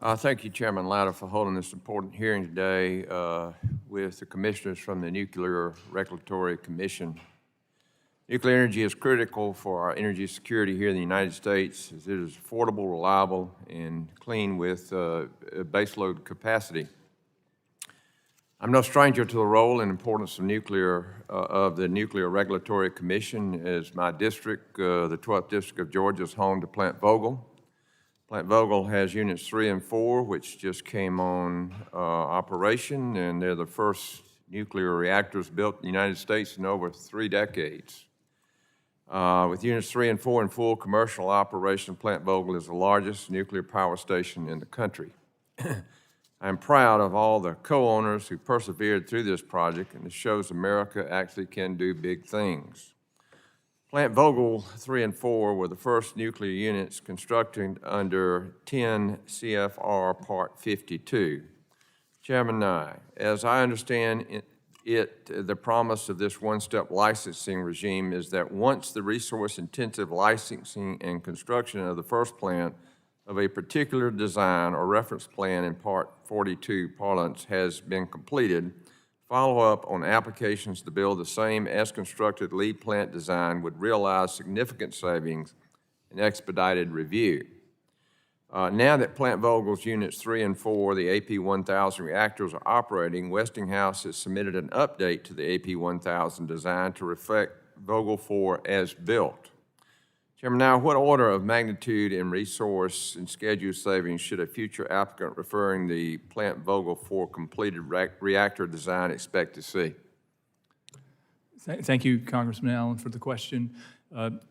Thank you, Chairman Latta, for holding this important hearing today with the commissioners from the Nuclear Regulatory Commission. Nuclear energy is critical for our energy security here in the United States, as it is affordable, reliable, and clean with baseload capacity. I'm no stranger to the role and importance of the Nuclear Regulatory Commission, as my district, the 12th District of Georgia, is home to Plant Vogtle. Plant Vogtle has units 3 and 4, which just came on operation, and they're the first nuclear reactors built in the United States in over 3 decades. With units 3 and 4 in full commercial operation, Plant Vogtle is the largest nuclear power station in the country. I'm proud of all the co-owners who persevered through this project, and it shows America actually can do big things. Plant Vogtle 3 and 4 were the first nuclear units constructed under 10 CFR Part 52. Chairman Nye, as I understand the promise of this one-step licensing regime is that once the resource-intensive licensing and construction of the first plant of a particular design or reference plan in Part 42 parlance has been completed, follow-up on applications to build the same as-constructed lead plant design would realize significant savings and expedited review. Now that Plant Vogtle's Units 3 and 4, the AP1000 reactors, are operating, Westinghouse has submitted an update to the AP1000 design to reflect Vogtle 4 as built. Chairman, now what order of magnitude in resource and schedule savings should a future applicant referring the Plant Vogtle 4 completed reactor design expect to see? Thank you, Congressman Allen, for the question. The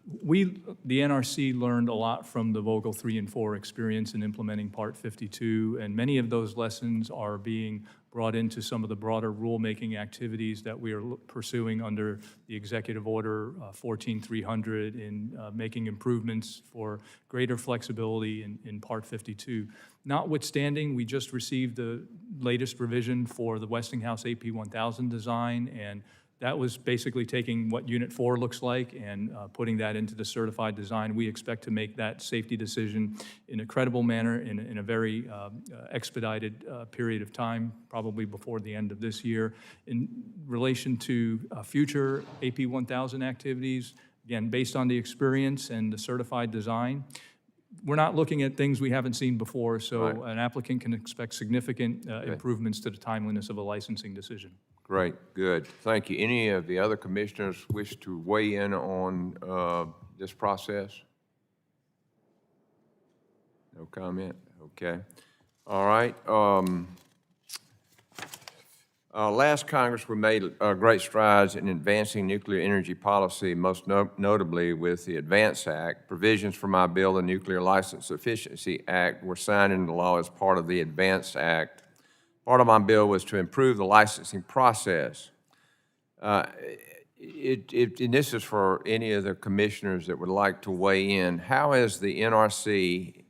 NRC learned a lot from the Vogtle 3 and 4 experience in implementing Part 52, and many of those lessons are being brought into some of the broader rulemaking activities that we are pursuing under the Executive Order 14300 in making improvements for greater flexibility in Part 52. Notwithstanding, we just received the latest revision for the Westinghouse AP1000 design, and that was basically taking what Unit 4 looks like and putting that into the certified design. We expect to make that safety decision in a credible manner in a very expedited period of time, probably before the end of this year. In relation to future AP1000 activities, again, based on the experience and the certified design, we're not looking at things we haven't seen before, so an applicant can expect significant improvements to the timeliness of a licensing decision. Great, good. Thank you. Any of the other commissioners wish to weigh in on this process? No comment? Okay. All right. Last Congress, we made great strides in advancing nuclear energy policy, most notably with the ADVANCE Act. Provisions for my bill, the Nuclear License Efficiency Act, were signed into law as part of the ADVANCE Act. Part of my bill was to improve the licensing process. And this is for any of the commissioners that would like to weigh in. How has the NRC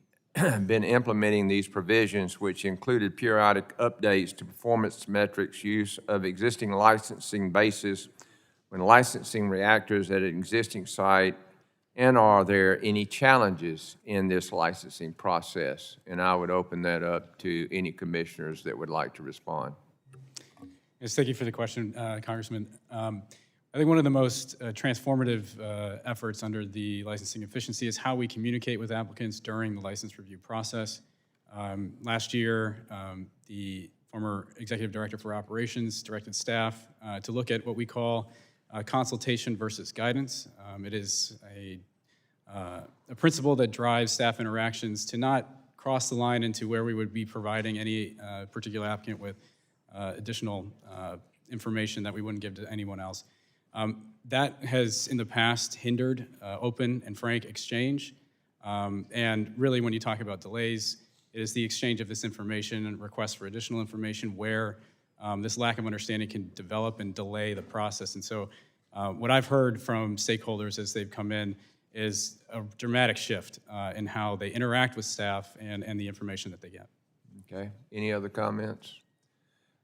been implementing these provisions, which included periodic updates to performance metrics, use of existing licensing bases when licensing reactors at an existing site, and are there any challenges in this licensing process? And I would open that up to any commissioners that would like to respond. Yes, thank you for the question, Congressman. I think one of the most transformative efforts under the licensing efficiency is how we communicate with applicants during the license review process. Last year, the former Executive Director for Operations directed staff to look at what we call consultation versus guidance. It is a principle that drives staff interactions to not cross the line into where we would be providing any particular applicant with additional information that we wouldn't give to anyone else. That has, in the past, hindered open and frank exchange. And really, when you talk about delays, it is the exchange of this information and requests for additional information where this lack of understanding can develop and delay the process. And so what I've heard from stakeholders as they've come in is a dramatic shift in how they interact with staff and the information that they get. Okay. Any other comments?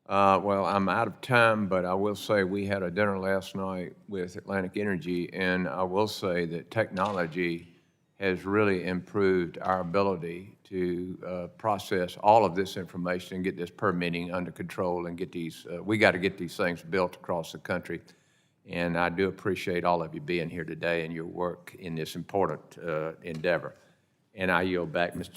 Well, I'm out of time, but I will say we had a dinner last night with Atlantic Energy, and I will say that technology has really improved our ability to process all of this information and get this permitting under control and get these, we got to get these things built across the country. And I do appreciate all of you being here today and your work in this important endeavor. And I yield back, Mr.